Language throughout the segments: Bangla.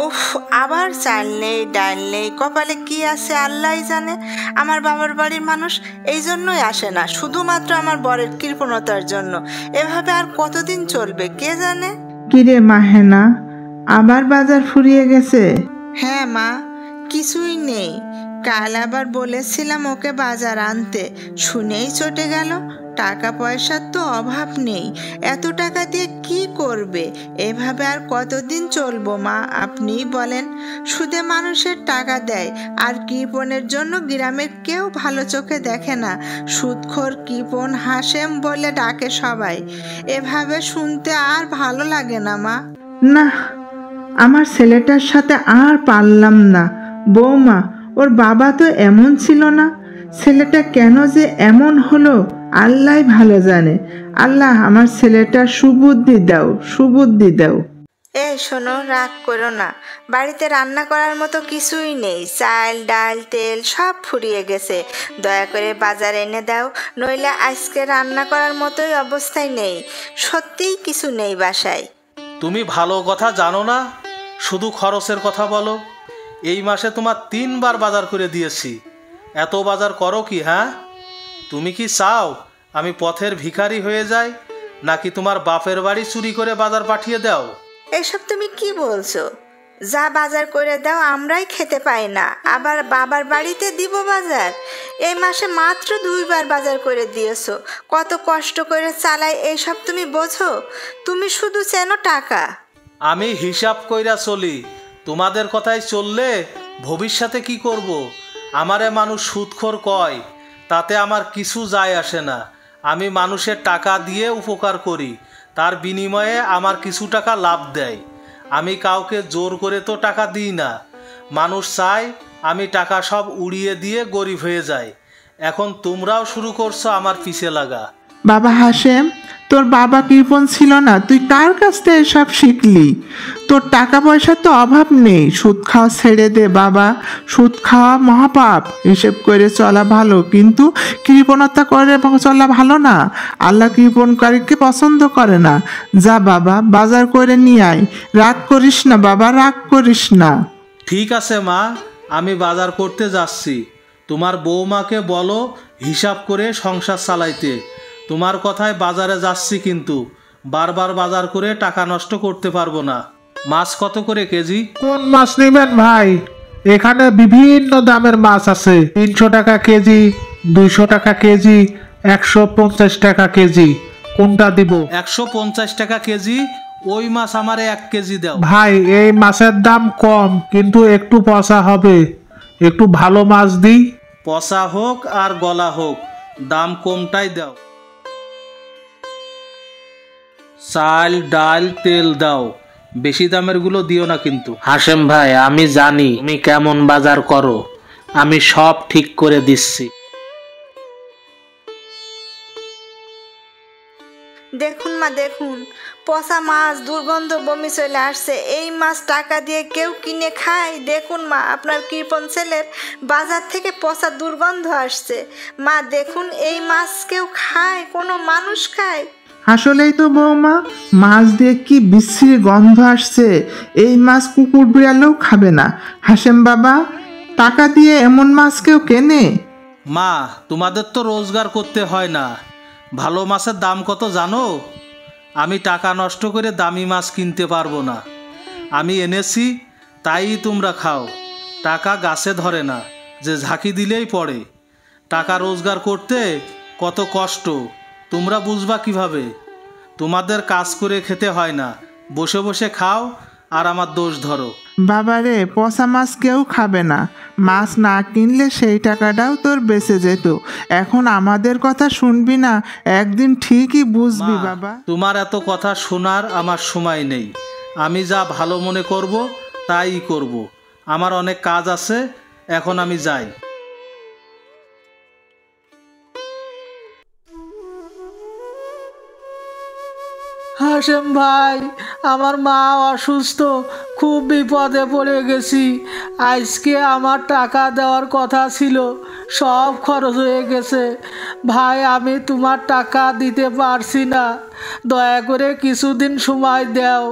উফ, আবার চাল নেই, ডাল নেই, কপালে কি আছে আল্লাহই জানে। আমার বাবার বাড়ির মানুষ এই জন্যই আসে না, শুধুমাত্র আমার বরের কৃপণতার জন্য। এভাবে আর কতদিন চলবে কে জানে। কিরে মাহেনা, আবার বাজার ফুরিয়ে গেছে? হ্যাঁ মা, কিছুই নেই। কাল আবার বলেছিলাম ওকে বাজার আনতে, শুনেই চটে গেল। টাকা পয়সার তো অভাব নেই, এত টাকা দিয়ে কি করবে? এভাবে আর কতদিন চলবো মা, আপনিই বলেন। সুদে মানুষের টাকা দেয়, আর কৃপণের জন্য গ্রামের কেউ ভালো চোখে দেখে না। সুদখোর কৃপণ হাসেম বলে ডাকে সবাই। এভাবে শুনতে আর ভালো লাগে না মা। না, আমার ছেলেটার সাথে আর পারলাম না। বৌমা, ওর বাবা তো এমন ছিল না। ছেলেটা কেন যে এমন হলো আল্লাহই ভালো জানে। আল্লাহ আমার ছেলেটার সুবুদ্ধি দাও, সুবুদ্ধি দাও। এই শোনো, রাগ করো না। বাড়িতে রান্না করার মতো কিছুই নেই, চাল ডাল তেল সব ফুরিয়ে গেছে। দয়া করে বাজার এনে দাও, নইলে আজকে রান্না করার মতোই অবস্থায় নেই। সত্যিই কিছু নেই বাসায়। তুমি ভালো কথা জানো না, শুধু খরচের কথা বলো। এই মাসে তোমার 3বার বাজার করে দিয়েছি, এত বাজার করো কি? হ্যাঁ, তুমি কি চাও আমি পথের ভিখারি হয়ে যাই, নাকি তোমার বাপের বাড়ি চুরি করে বাজার পাঠিয়ে দাও? এসব তুমি কি বলছো? যা বাজার করে দাও আমরাই খেতে পাই না, আবার বাবার বাড়িতে দিব বাজার? এই মাসে মাত্র 2বার বাজার করে দিয়েছো, কত কষ্ট করে চালাই এইসব তুমি বোঝো? তুমি শুধু চেনো টাকা। আমি হিসাব কইরা চলি, তোমাদের কথাই চললে ভবিষ্যতে কি করব? আমারে মানুষ সুদখোর কয়, তাতে আমার কিছু যায় আসে না। আমি মানুষের টাকা দিয়ে উপকার করি, তার বিনিময়ে আমার কিছু টাকা লাভ দেয়। আমি কাউকে জোর করে তো টাকা দিই না। মানুষ চায় আমি টাকা সব উড়িয়ে দিয়ে গরিব হয়ে যাই। এখন তোমরাও শুরু করছো আমার পিছে লাগা। বাবা হাসেম, তোর বাবা কৃপণ ছিল না, তুই কার কাছ থেকে এসব শিখলি? তোর টাকা পয়সার তো অভাব নেই। সুদ খাওয়া ছেড়ে দে বাবা, সুদ খাওয়া মহাপাপ। হিসেব করে চলা ভালো, কিন্তু কৃপণতা করে চলা ভালো না। আল্লাহ কৃপণকারীকে পছন্দ করে না। যা বাবা, বাজার করে নিয়ে আয়। রাগ করিস না বাবা, রাগ করিস না। ঠিক আছে মা, আমি বাজার করতে যাচ্ছি। তোমার বৌমাকে বলো হিসাব করে সংসার চালাইতে। তোমার কথায় বাজারে যাচ্ছি, কিন্তু বারবার বাজার করে টাকা নষ্ট করতে পারবো না। মাছ কত করে কেজি? কোন মাছ নেবেন ভাই? এখানে বিভিন্ন দামের মাছ আছে। 300 টাকা কেজি, 200 টাকা কেজি, 150 টাকা কেজি। কোনটা দিব? 150 টাকা কেজি। ওই মাছ আমারে 1 কেজি দাও। ভাই, এই মাছের দাম কম, কিন্তু একটু পচা হবে। একটু ভালো মাছ দিই। পচা হোক আর গলা হোক, দাম কমটাই দাও। চাল ডাল তেল দাও, বেশি দামের গুলো দিও না কিন্তু। হাসেম ভাই, আমি জানি তুমি কেমন বাজার করো, আমি সব ঠিক করে দিচ্ছি। দেখুন মা, দেখুন, পচা মাছ, দুর্গন্ধ, বমি চলে আসছে। এই মাছ টাকা দিয়ে কেউ কিনে খায়? দেখুন মা, আপনার কৃপণ ছেলের বাজার থেকে পচা দুর্গন্ধ আসছে। মা দেখুন, এই মাছ কেউ খায়? কোনো মানুষ খায়? আসলেই তো বৌমা, মাছ দিয়ে কি বিশ্রী গন্ধ আসছে। এই মাছ কুকুর বিড়ালেও খাবে না। হাসেম বাবা, টাকা দিয়ে এমন মাছ কেউ কেনে? মা, তোমাদের তো রোজগার করতে হয় না। ভালো মাছের দাম কত জানো? আমি টাকা নষ্ট করে দামি মাছ কিনতে পারবো না। আমি এনেছি, তাই তোমরা খাও। টাকা গাছে ধরে না যে ঝাঁকি দিলেই পড়ে। টাকা রোজগার করতে কত কষ্ট তোমরা বুঝবা কিভাবে? তোমাদের কাজ করে খেতে হয় না, বসে বসে খাও আর আমার দোষ ধরো। বাবারে, পচা মাছ কেউ খাবে না। মাছ না কিনলে সেই টাকাটাও তোর বেঁচে যেত। এখন আমাদের কথা শুনবি না, একদিন ঠিকই বুঝবি মা, বাবা। তোমার এত কথা শোনার আমার সময় নেই। আমি যা ভালো মনে করব তাই করব। আমার অনেক কাজ আছে, এখন আমি যাই। হাসেম ভাই, আমার মা অসুস্থ, খুব বিপদে পড়ে গেছি। আজকে আমার টাকা দেওয়ার কথা ছিল, সব খরচ হয়ে গেছে। ভাই, আমি তোমার টাকা দিতে পারছি না, দয়া করে কিছুদিন সময় দাও।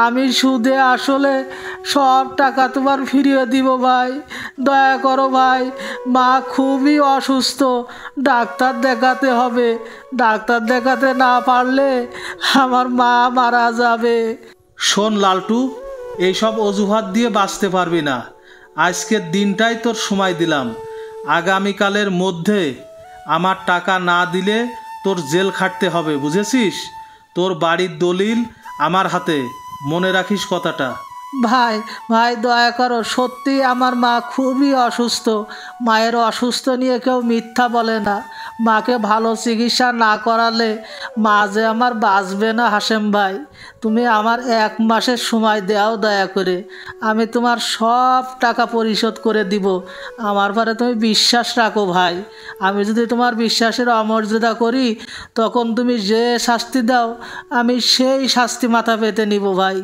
আমি সুদে আসলে সব টাকা তোমার ফিরিয়ে দিব ভাই, দয়া করো ভাই। মা খুবই অসুস্থ, ডাক্তার দেখাতে হবে। ডাক্তার দেখাতে না পারলে আমার মা মারা যাবে। শোন লালটু, এইসব অজুহাত দিয়ে বাঁচতে পারবি না। আজকের দিনটাই তোর সময় দিলাম, আগামীকালের মধ্যে আমার টাকা না দিলে তোর জেল খাটতে হবে, বুঝেছিস? তোর বাড়ির দলিল আমার হাতে, মনে রাখিস কথাটা। ভাই ভাই, দয়া করো, সত্যি আমার মা খুবই অসুস্থ। মায়ের অসুস্থ নিয়ে কেউ মিথ্যা বলে না। মাকে ভালো চিকিৎসা না করালে মা যে আমার বাঁচবে না। হাসেম ভাই, তুমি আমার 1 মাসের সময় দাও দয়া করে, আমি তোমার সব টাকা পরিশোধ করে দিব। আমার পরে তুমি বিশ্বাস রাখো ভাই। আমি যদি তোমার বিশ্বাসের অমর্যাদা করি, তখন তুমি যে শাস্তি দাও আমি সেই শাস্তি মাথা পেতে নিব ভাই।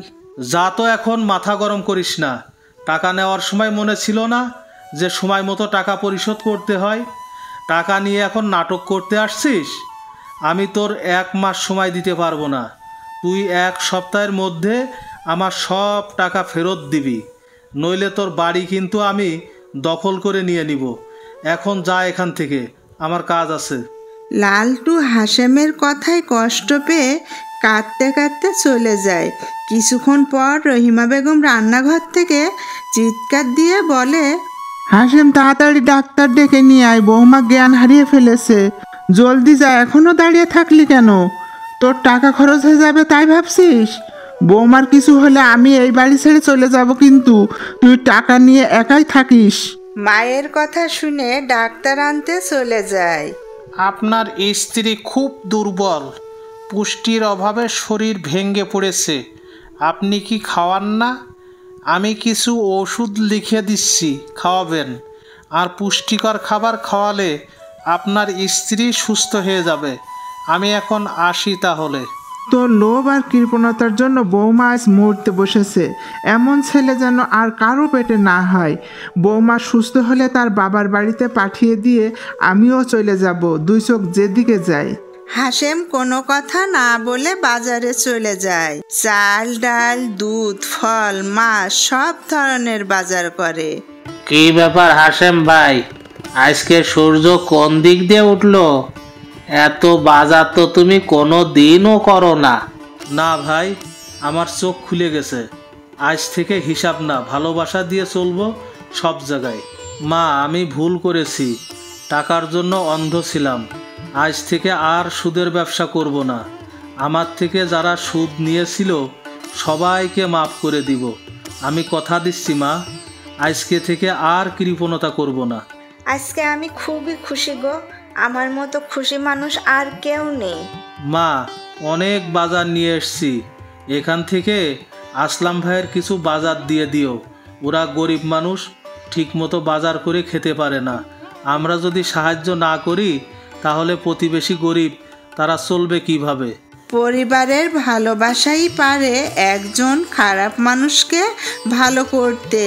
যা তো, এখন মাথা গরম করিস না। টাকা নেওয়ার সময় মনে ছিল না যে সময় মতো টাকা পরিশোধ করতে হয়? টাকা নিয়ে এখন নাটক করতে আসছিস? আমি তোর 1 মাস সময় দিতে পারবো না। তুই 1 সপ্তাহের মধ্যে আমার সব টাকা ফেরত দিবি, নইলে তোর বাড়ি কিন্তু আমি দখল করে নিয়ে নিব। এখন যা এখান থেকে, আমার কাজ আছে। লালটু হাশেমের কথায় কষ্ট পেয়ে কাঁদতে কাঁদতে চলে যায়। কিছুক্ষণ পর রহিমা বেগম রান্নাঘর থেকে চিৎকার দিয়ে বলে, হাসেম, তাড়াতাড়ি ডাক্তার ডেকে নিয়ে আয়, বৌমা জ্ঞান হারিয়ে ফেলেছে। জলদি যা, এখনো দাঁড়িয়ে থাকলি কেন? তোর টাকা খরচ হয়ে যাবে তাই ভাবছিস? বৌমার কিছু হলে আমি এই বাড়ি ছেড়ে চলে যাব, কিন্তু তুই টাকা নিয়ে একাই থাকিস। মায়ের কথা শুনে ডাক্তার আনতে চলে যায়। আপনার স্ত্রী খুব দুর্বল, পুষ্টির অভাবে শরীর ভেঙে পড়েছে। আপনি কি খাওয়ান না? আমি কিছু ওষুধ লিখে দিচ্ছি, খাওয়াবেন। আর পুষ্টিকর খাবার খাওয়ালে আপনার স্ত্রী সুস্থ হয়ে যাবে। আমি এখন আসি তাহলে। তোর লোভ আর কৃপণতার জন্য বৌমা আজ মরতে বসেছে। এমন ছেলে যেন আর কারো পেটে না হয়। বৌমা সুস্থ হলে তার বাবার বাড়িতে পাঠিয়ে দিয়ে আমিও চলে যাব, 2 চোখ যেদিকে যায়। হাশেম কোনো কথা না বলে বাজারে চলে যায়। চাল, ডাল, দুধ, ফল, মাছ সব ধরনের বাজার করে। কি ব্যাপার হাসেম ভাই, আজকে সূর্য কোন দিক দিয়ে উঠলো? এত বাজার তো তুমি কোনো দিনও করো না। না ভাই, আমার চোখ খুলে গেছে। আজ থেকে হিসাব না, ভালোবাসা দিয়ে চলবো সব জায়গায়। মা, আমি ভুল করেছি, টাকার জন্য অন্ধ ছিলাম। আজ থেকে আর সুদের ব্যবসা করব না। আমার থেকে যারা সুদ নিয়েছিল সবাইকে মাফ করে দিব। আমি কথা দিচ্ছি মা, আজকে থেকে আর কৃপণতা করব না। আজকে আমি খুবই খুশি গো, আমার মতো খুশি মানুষ আর কেউ নেই। মা, অনেক বাজার নিয়ে এসছি, এখান থেকে আসলাম ভাইয়ের কিছু বাজার দিয়ে দিও। ওরা গরিব মানুষ, ঠিকমতো বাজার করে খেতে পারে না। আমরা যদি সাহায্য না করি তাহলে প্রতিবেশী গরিব, তারা চলবে কিভাবে? পরিবারের ভালোবাসাই পারে একজন খারাপ মানুষকে ভালো করতে।